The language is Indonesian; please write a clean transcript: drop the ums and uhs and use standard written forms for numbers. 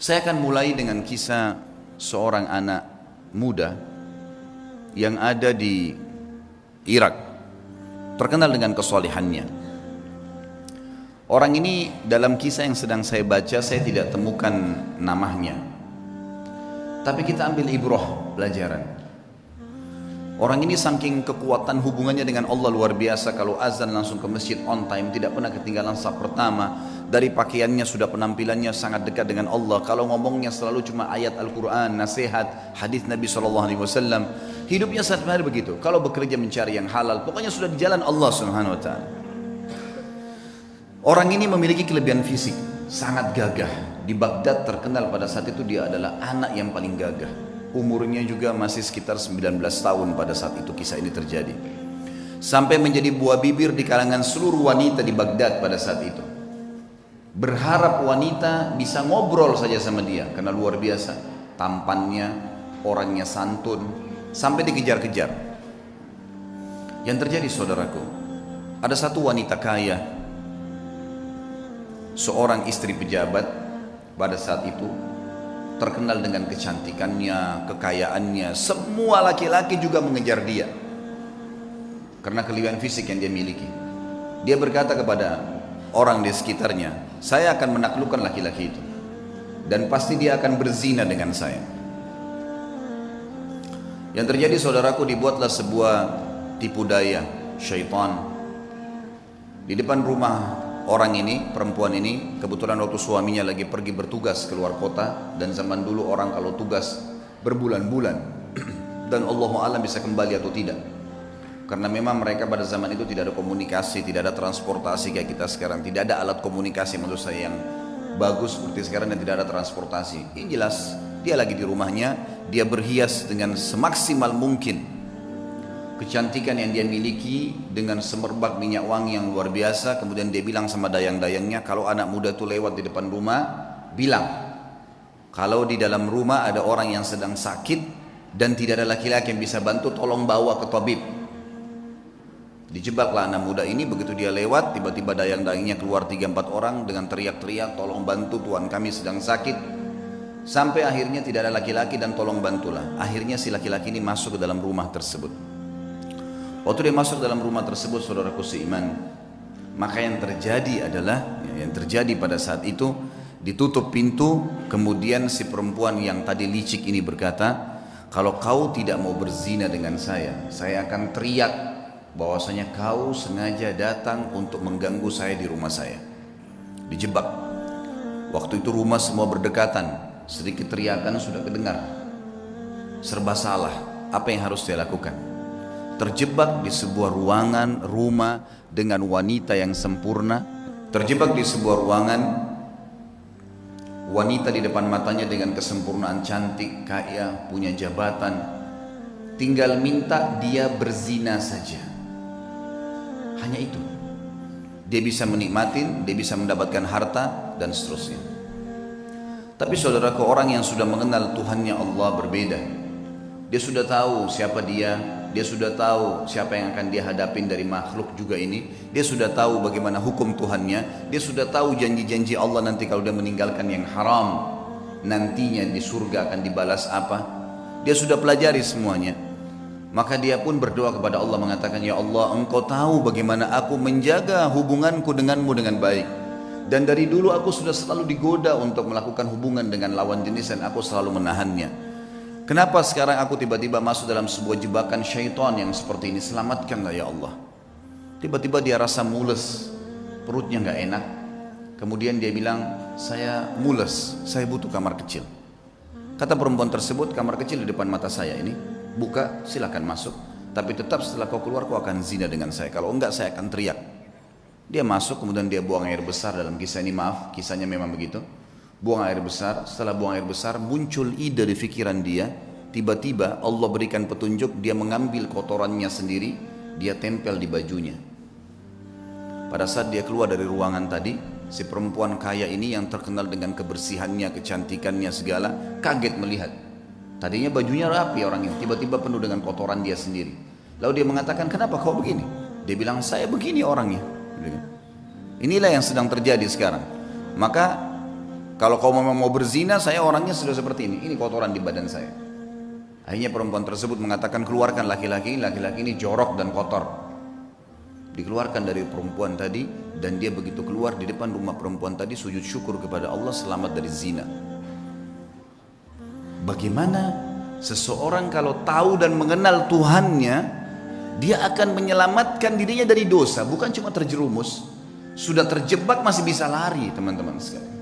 Saya akan mulai dengan kisah seorang anak muda yang ada di Irak, terkenal dengan kesolehannya. Orang ini dalam kisah yang sedang saya baca, saya tidak temukan namanya. Tapi kita ambil ibrah, pelajaran. Orang ini saking kekuatan hubungannya dengan Allah luar biasa. Kalau azan langsung ke masjid on time, tidak pernah ketinggalan saf pertama. Dari pakaiannya sudah penampilannya sangat dekat dengan Allah. Kalau ngomongnya selalu cuma ayat Al-Quran, nasihat, hadis Nabi SAW. Hidupnya sehari-hari begitu. Kalau bekerja mencari yang halal, pokoknya sudah di jalan Allah Subhanahu Wa Taala. Orang ini memiliki kelebihan fisik, sangat gagah. Di Baghdad terkenal pada saat itu dia adalah anak yang paling gagah. Umurnya juga masih sekitar 19 tahun pada saat itu kisah ini terjadi. Sampai menjadi buah bibir di kalangan seluruh wanita di Baghdad pada saat itu. Berharap wanita bisa ngobrol saja sama dia karena luar biasa. Tampannya, orangnya santun, sampai dikejar-kejar. Yang terjadi saudaraku, ada satu wanita kaya, seorang istri pejabat pada saat itu, terkenal dengan kecantikannya, kekayaannya. Semua laki-laki juga mengejar dia karena kelebihan fisik yang dia miliki. Dia berkata kepada orang di sekitarnya, saya akan menaklukkan laki-laki itu dan pasti dia akan berzina dengan saya. Yang terjadi saudaraku, dibuatlah sebuah tipu daya syaitan di depan rumah orang ini, perempuan ini. Kebetulan waktu suaminya lagi pergi bertugas keluar kota, dan zaman dulu orang kalau tugas berbulan-bulan dan Allahu a'lam bisa kembali atau tidak, karena memang mereka pada zaman itu tidak ada komunikasi, tidak ada transportasi kayak kita sekarang, tidak ada alat komunikasi menurut saya yang bagus seperti sekarang, dan tidak ada transportasi. Yang jelas dia lagi di rumahnya, dia berhias dengan semaksimal mungkin kecantikan yang dia miliki dengan semerbak minyak wangi yang luar biasa. Kemudian dia bilang sama dayang-dayangnya, kalau anak muda itu lewat di depan rumah, bilang kalau di dalam rumah ada orang yang sedang sakit dan tidak ada laki-laki yang bisa bantu, tolong bawa ke tabib. Dijebaklah anak muda ini. Begitu dia lewat, tiba-tiba dayang-dayangnya keluar 3-4 orang dengan teriak-teriak, tolong bantu, tuan kami sedang sakit. Sampai akhirnya tidak ada laki-laki dan tolong bantulah. Akhirnya si laki-laki ini masuk ke dalam rumah tersebut. Waktu dia masuk dalam rumah tersebut, saudaraku seiman, maka yang terjadi adalah, yang terjadi pada saat itu, ditutup pintu. Kemudian si perempuan yang tadi licik ini berkata, kalau kau tidak mau berzina dengan saya akan teriak bahwasanya kau sengaja datang untuk mengganggu saya di rumah saya. Dijebak. Waktu itu rumah semua berdekatan, sedikit teriakan sudah kedengar. Serba salah, apa yang harus dia lakukan? Terjebak di sebuah ruangan rumah dengan wanita yang sempurna, terjebak di sebuah ruangan, wanita di depan matanya dengan kesempurnaan, cantik, kaya, punya jabatan, tinggal minta dia berzina saja. Hanya itu, dia bisa menikmatin, dia bisa mendapatkan harta dan seterusnya. Tapi saudaraku, orang yang sudah mengenal Tuhannya Allah berbeda. Dia sudah tahu siapa dia sudah tahu siapa yang akan dia hadapin dari makhluk juga ini. Dia sudah tahu bagaimana hukum Tuhannya. Dia sudah tahu janji-janji Allah nanti kalau dia meninggalkan yang haram, nantinya di surga akan dibalas apa. Dia sudah pelajari semuanya. Maka dia pun berdoa kepada Allah mengatakan, ya Allah, engkau tahu bagaimana aku menjaga hubunganku denganmu dengan baik. Dan dari dulu aku sudah selalu digoda untuk melakukan hubungan dengan lawan jenis dan aku selalu menahannya. Kenapa sekarang aku tiba-tiba masuk dalam sebuah jebakan syaitan yang seperti ini? Selamatkanlah ya Allah. Tiba-tiba dia rasa mules, perutnya nggak enak. Kemudian dia bilang, saya mules, saya butuh kamar kecil. Kata perempuan tersebut, kamar kecil di depan mata saya ini, buka, silakan masuk. Tapi tetap setelah kau keluar kau akan zina dengan saya. Kalau enggak saya akan teriak. Dia masuk, kemudian dia buang air besar. Dalam kisah ini, maaf, kisahnya memang begitu. Buang air besar. Setelah buang air besar, muncul ide di pikiran dia. Tiba-tiba Allah berikan petunjuk, dia mengambil kotorannya sendiri, dia tempel di bajunya. Pada saat dia keluar dari ruangan tadi, si perempuan kaya ini yang terkenal dengan kebersihannya, kecantikannya segala, kaget melihat. Tadinya bajunya rapi orang ini, tiba-tiba penuh dengan kotoran dia sendiri. Lalu dia mengatakan, kenapa kau begini? Dia bilang, saya begini orangnya. Inilah yang sedang terjadi sekarang. Maka Kalau kau memang mau berzina, saya orangnya sudah seperti ini kotoran di badan saya. Akhirnya perempuan tersebut mengatakan, keluarkan laki-laki ini jorok dan kotor. Dikeluarkan dari perempuan tadi, dan dia begitu keluar di depan rumah perempuan tadi sujud syukur kepada Allah selamat dari zina. Bagaimana seseorang kalau tahu dan mengenal Tuhannya, dia akan menyelamatkan dirinya dari dosa, bukan cuma terjerumus, sudah terjebak masih bisa lari, teman-teman sekalian.